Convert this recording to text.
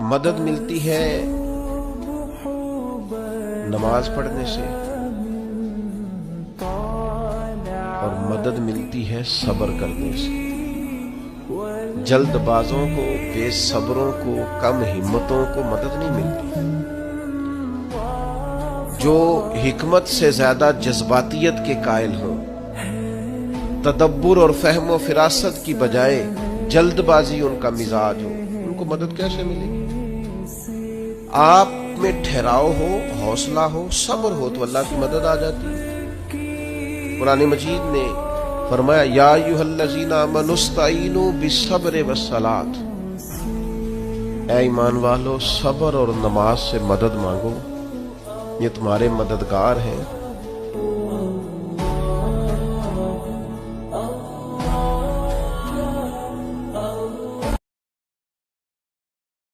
मदद मिलती है नमाज पढ़ने से और मदद मिलती है सब्र करने से। जल्दबाजों को, बेसब्रों को, कम हिम्मतों को मदद नहीं मिलती। जो हिकमत से ज्यादा जज्बातियत के कायल हों, तदब्बुर और फहम और फिरासत की बजाय जल्दबाजी उनका मिजाज हो, उनको मदद कैसे मिलेगी? आप में ठहराव हो, हौसला हो, सब्र हो तो अल्लाह की मदद आ जाती है। कुरान मजीद ने फरमाया, या अय्युहल्लज़ीना आमनुस्तईनु बिस्सब्रि वस्सलात, ऐ ईमान वालो सब्र और नमाज से मदद मांगो, ये तुम्हारे मददगार हैं।